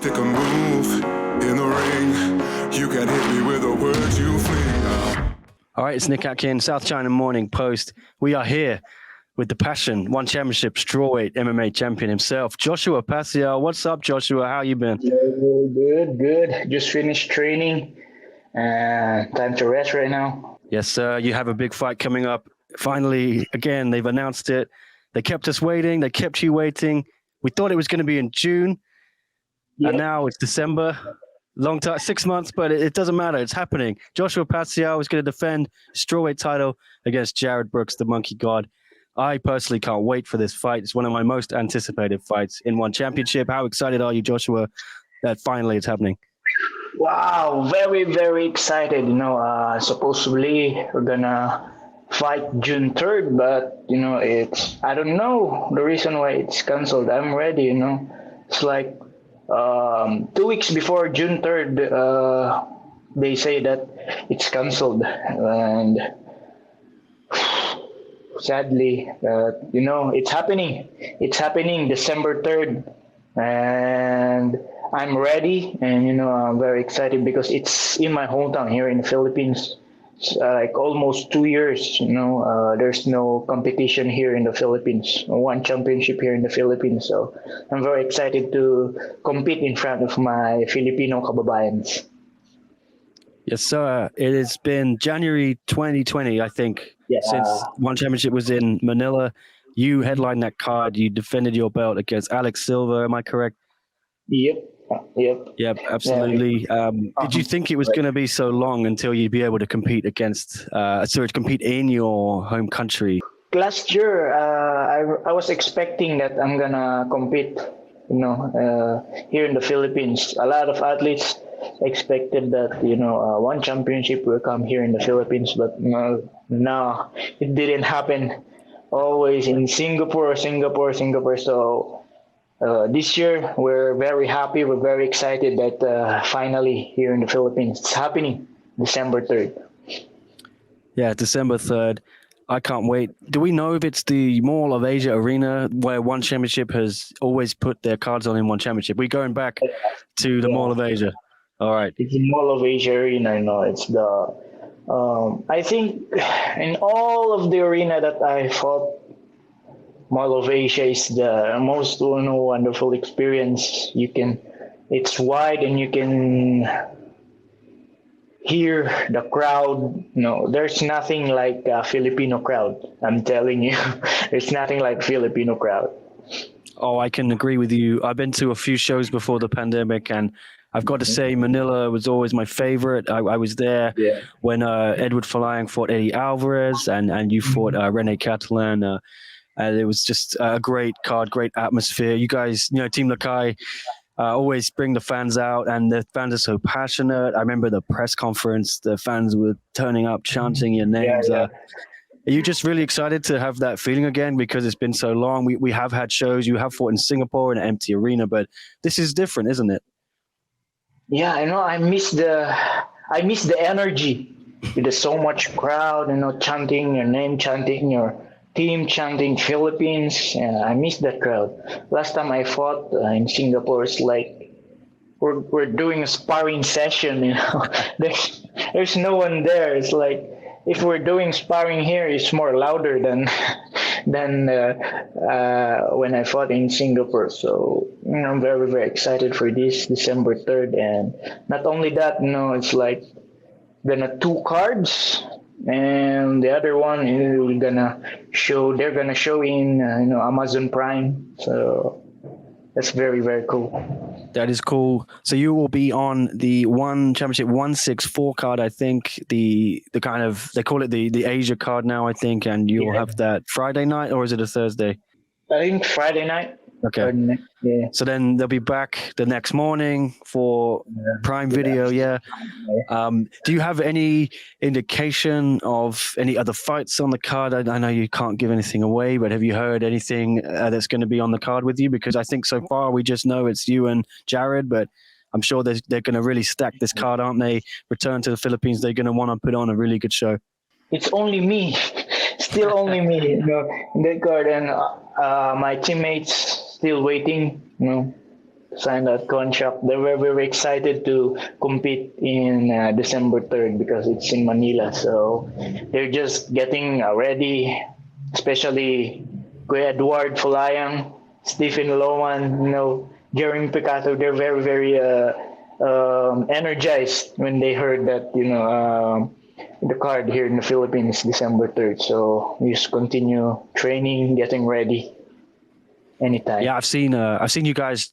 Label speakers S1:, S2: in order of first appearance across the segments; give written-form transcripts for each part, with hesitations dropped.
S1: Take a move in the ring. You can hit me with the words you fling.
S2: All right, it's Nick Atkin, South China Morning Post. We are here with the passion, one championship strawweight MMA champion himself, Joshua Pacio. What's up, Joshua? How you been?
S3: Good. Just finished training. Time to rest right now.
S2: Yes, sir. You have a big fight coming up. Finally, again, they've announced it. They kept us waiting. They kept you waiting. We thought it was going to be in June, and now it's December. Long time, 6 months, but it doesn't matter. It's happening. Joshua Pacio is going to defend strawweight title against Jared Brooks, the Monkey God. I personally can't wait for this fight. It's one of my most anticipated fights in one championship. How excited are you, Joshua, that finally it's happening?
S3: Wow, very, very excited. Supposedly we're gonna fight June 3rd, but I don't know the reason why it's canceled. I'm ready. It's like 2 weeks before June 3rd, they say that it's canceled, and sadly, it's happening. It's happening December 3rd, and I'm ready, and I'm very excited because it's in my hometown here in the Philippines. It's like almost 2 years. There's no competition here in the Philippines, one championship here in the Philippines. So I'm very excited to compete in front of my Filipino kababayans.
S2: Yes, sir. It has been January 2020, I think, since one championship was in Manila. You headlined that card. You defended your belt against Alex Silva. Am I correct? Yep, absolutely. Did you think it was going to be so long until you'd be able to compete compete in your home country?
S3: Last year, I was expecting that I'm gonna compete, here in the Philippines. A lot of athletes expected that, one championship will come here in the Philippines, but no, it didn't happen. Always in Singapore. So this year, we're very happy. We're very excited that finally here in the Philippines, it's happening December 3rd.
S2: Yeah, December 3rd. I can't wait. Do we know if it's the Mall of Asia Arena where one championship has always put their cards on in one championship? We're going back to the Mall of Asia. All right.
S3: It's the Mall of Asia Arena. It's the, I think in all of the arena that I fought, Mall of Asia is the most wonderful experience. It's wide and you can hear the crowd. There's nothing like a Filipino crowd. I'm telling you, there's nothing like Filipino crowd.
S2: Oh, I can agree with you. I've been to a few shows before the pandemic, and I've got to say Manila was always my favorite. I was there when Edward Falayang fought Eddie Alvarez, and you fought Rene Catalan. And it was just a great card, great atmosphere. You guys, Team Lakai, always bring the fans out, and the fans are so passionate. I remember the press conference, the fans were turning up, chanting your names. Are you just really excited to have that feeling again because it's been so long? We have had shows. You have fought in Singapore in an empty arena, but this is different, isn't it?
S3: Yeah, I miss the energy. There's so much crowd, chanting your name, chanting your team, chanting Philippines. I miss that crowd. Last time I fought in Singapore, it's like we're doing a sparring session. There's no one there. It's like if we're doing sparring here, it's more louder than when I fought in Singapore. So I'm very, very excited for this December 3rd. And not only that, it's like gonna 2 cards. And the other one is they're gonna show in Amazon Prime. So that's very, very cool.
S2: That is cool. So you will be on the one championship 164 card, I think. The kind of, they call it the Asia card now, I think, and you will have that Friday night, or is it a Thursday?
S3: I think Friday night.
S2: Okay.
S3: Yeah.
S2: So then they'll be back the next morning for Prime Video. Yeah. Do you have any indication of any other fights on the card? I know you can't give anything away, but have you heard anything that's going to be on the card with you? Because I think so far we just know it's you and Jared, but I'm sure they're going to really stack this card, aren't they? Return to the Philippines. They're going to want to put on a really good show.
S3: It's only me. Still only me, in that card, and my teammates still waiting, sign that contract. They were very excited to compete in December 3rd because it's in Manila. So they're just getting ready, especially Kuya Edward Fulayang, Stephen Loman, Jeremy Picato. They're very, very energized when they heard that, the card here in the Philippines, December 3rd. So we just continue training, getting ready anytime.
S2: Yeah, I've seen you guys,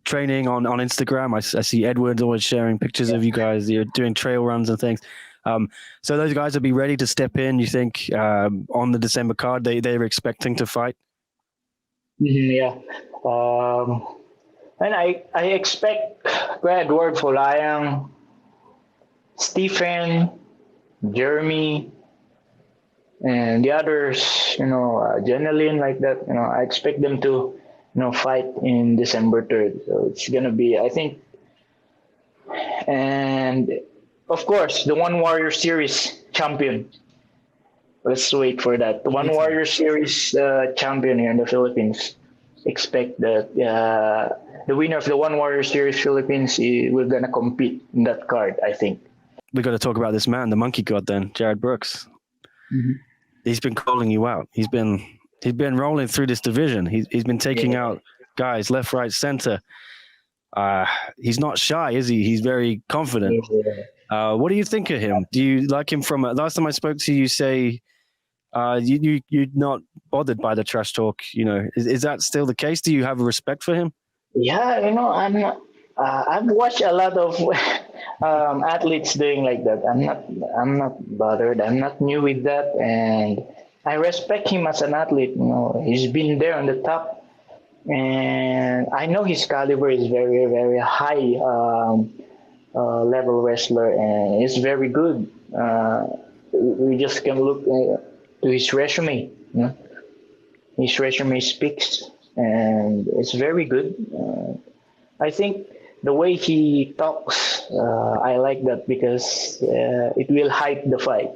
S2: training on Instagram. I see Edward's always sharing pictures of you guys. You're doing trail runs and things. So those guys will be ready to step in. You think on the December card they're expecting to fight?
S3: Yeah. And I expect Edward Fulayang, Stephen, Jeremy, and the others, Jenilyn, like that. I expect them to, fight in December 3rd. So it's gonna be, I think, and of course the One Warrior Series champion. Let's wait for that. The One Warrior Series champion here in the Philippines. Expect that the winner of the One Warrior Series Philippines, we're gonna compete in that card, I think.
S2: We got to talk about this man, the monkey god, then, Jared Brooks. Mm-hmm. He's been calling you out. He's been rolling through this division. He's been taking out guys left, right, center. He's not shy, is he? He's very confident. What do you think of him? Do you like him from last time I spoke to you? Say you're not bothered by the trash talk. Is that still the case? Do you have a respect for him?
S3: Yeah, I'm not. I've watched a lot of athletes doing like that. I'm not bothered. I'm not new with that, and I respect him as an athlete. He's been there on the top, and I know his caliber is very, very high level wrestler, and he's very good. We just can look to his resume. His resume speaks, and it's very good. I think the way he talks, I like that because it will hype the fight.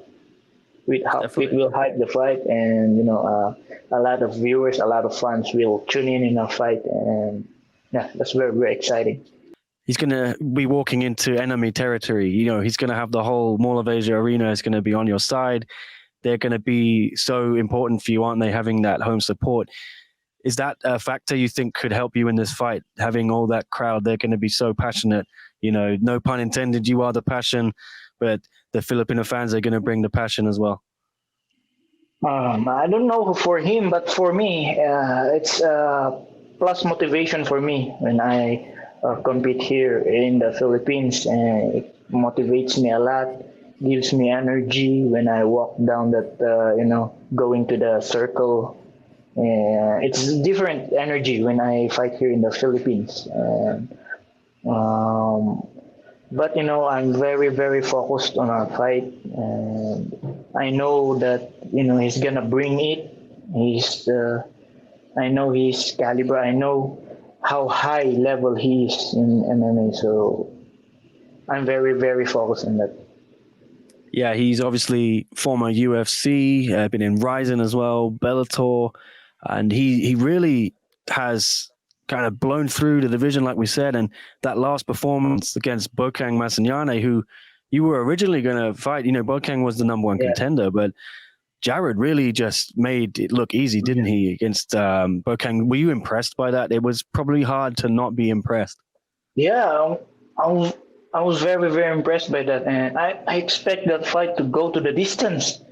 S3: It will hype the fight, and a lot of viewers, a lot of fans will tune in a fight, and that's very, very exciting.
S2: He's going to be walking into enemy territory. He's going to have the whole Mall of Asia arena is going to be on your side. They're going to be so important for you, aren't they, having that home support? Is that a factor you think could help you in this fight? Having all that crowd, they're going to be so passionate. No pun intended, you are the passion, but the Filipino fans are going to bring the passion as well.
S3: I don't know for him, but for me, it's plus motivation for me when I compete here in the Philippines. It motivates me a lot, gives me energy when I walk down that, going to the circle. It's different energy when I fight here in the Philippines. But I'm very, very focused on our fight, and I know that he's gonna bring it. I know his caliber. I know how high level he is in MMA. So I'm very, very focused on that.
S2: Yeah, he's obviously former UFC, been in Ryzen as well, Bellator. And he really has kind of blown through the division, like we said. And that last performance against Bokang Masanyane, who you were originally going to fight, Bokang was the number one contender, but Jared really just made it look easy, didn't he, against Bokang? Were you impressed by that? It was probably hard to not be impressed.
S3: Yeah, I was very, very impressed by that. And I expect that fight to go to the distance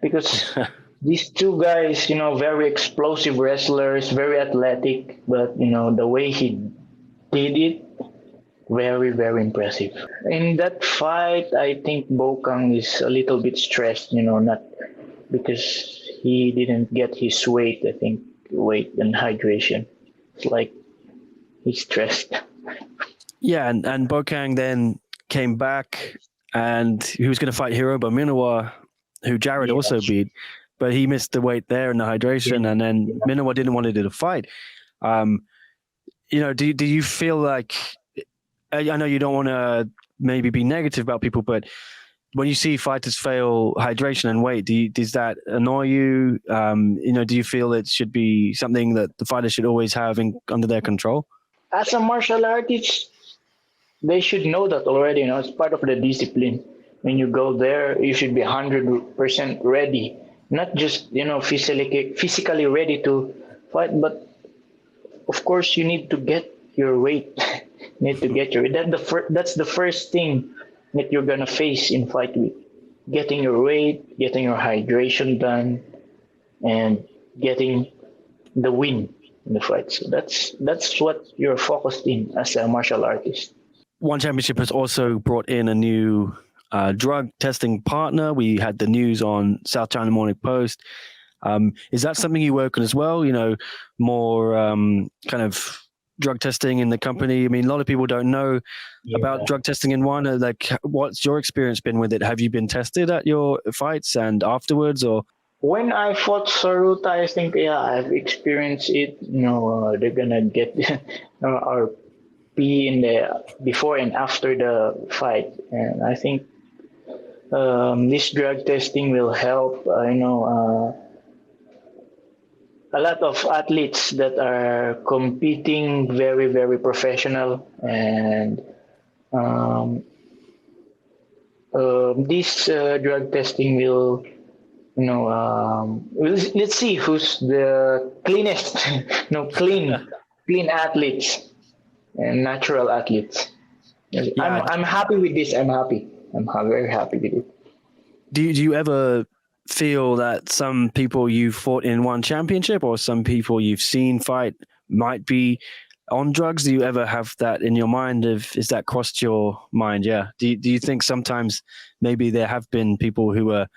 S3: because... These two guys, very explosive wrestlers, very athletic, but, the way he did it, very, very impressive. In that fight, I think Bokang is a little bit stressed, not because he didn't get his weight, I think, weight and hydration. It's like he's stressed.
S2: Yeah, and Bokang then came back, and he was going to fight Hiroba Minowa, who Jared also beat. But he missed the weight there and the hydration, and then Minowa didn't want to do the fight. Do you feel like, I know you don't want to maybe be negative about people, but when you see fighters fail hydration and weight, does that annoy you? Do you feel it should be something that the fighters should always have under their control?
S3: as a martial artist, they should know that already. It's part of the discipline. When you go there, you should be 100% ready, not just physically ready to fight, but of course you need to get your weight. You need to get your that's the first thing that you're gonna face in fight week. Getting your weight, getting your hydration done, and getting the win in the fight. So that's what you're focused in as a martial artist.
S2: One Championship has also brought in a new drug testing partner. We had the news on South China Morning Post. Is that something you work on as well? More kind of drug testing in the company. I mean, a lot of people don't know about drug testing in one. Like, what's your experience been with it? Have you been tested at your fights and afterwards, or?
S3: When I fought Saruta, I think I've experienced it. They're gonna get our P in the before and after the fight, and I think this drug testing will help. A lot of athletes that are competing very, very professional, and this drug testing will, let's see who's the cleanest, clean athletes and natural athletes. Yeah. I'm happy with this. I'm happy. I'm very happy with it.
S2: Do you ever feel that some people you fought in one championship or some people you've seen fight might be on drugs? Do you ever have that in your mind? Is that crossed your mind? Yeah. Do you think sometimes maybe there have been people who are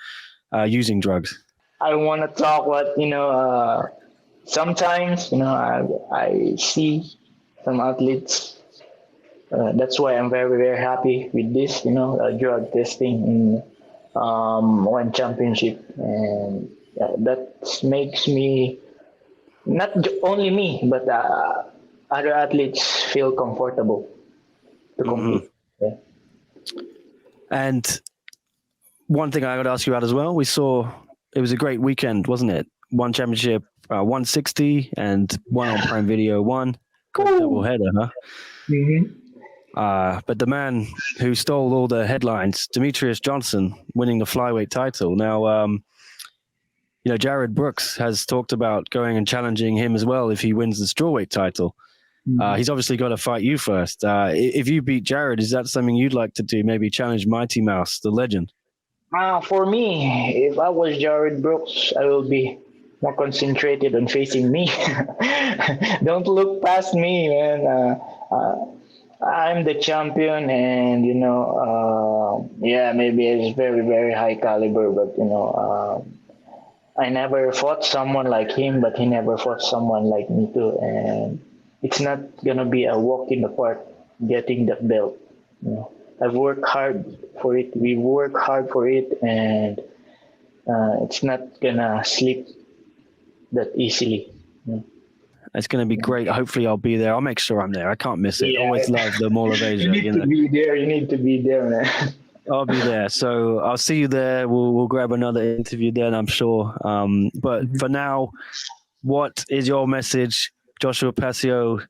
S2: using drugs?
S3: I don't want to talk what, sometimes, I see some athletes. That's why I'm very, very happy with this, drug testing in one championship, and that makes me, not only me, but other athletes feel comfortable to compete. Yeah.
S2: And one thing I got to ask you about as well, we saw it was a great weekend, wasn't it? One championship, 160, and one on Prime Video 1. Double header, huh?
S3: Mm-hmm.
S2: But the man who stole all the headlines, Demetrius Johnson, winning the flyweight title. Now, Jared Brooks has talked about going and challenging him as well if he wins the strawweight title. Mm-hmm. He's obviously got to fight you first. If you beat Jared, is that something you'd like to do? Maybe challenge Mighty Mouse, the legend?
S3: For me, if I was Jared Brooks, I will be more concentrated on facing me. Don't look past me, man. I'm the champion, and maybe it's very, very high caliber, but I never fought someone like him, but he never fought someone like me too, and it's not gonna be a walk in the park getting that belt. I've worked hard for it. We work hard for it, and it's not gonna slip that easily.
S2: It's going to be great. Hopefully I'll be there. I'll make sure I'm there. I can't miss it.
S3: Yeah.
S2: Always love the Mall of Asia.
S3: You need to be there. You need to be there, man.
S2: I'll be there. So I'll see you there. We'll grab another interview then, I'm sure. But for now, what is your message, Joshua Pacio,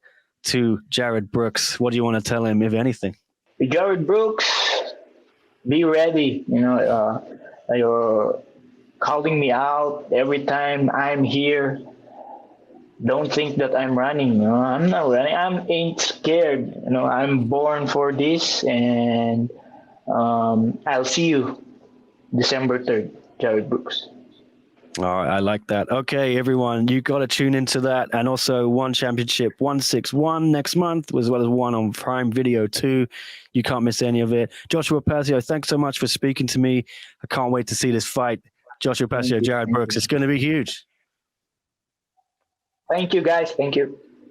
S2: to Jared Brooks? What do you want to tell him, if anything?
S3: Jared Brooks, be ready. You're calling me out every time I'm here. Don't think that I'm running. I'm not running. I ain't scared. I'm born for this, and I'll see you December 3rd, Jared Brooks.
S2: All right, I like that. Okay, everyone, you got to tune into that, and also One Championship 161 next month, as well as one on Prime Video 2. You can't miss any of it. Joshua Pacio, thanks so much for speaking to me. I can't wait to see this fight. Joshua Pacio, Jared Brooks. It's going to be huge.
S3: Thank you, guys. Thank you.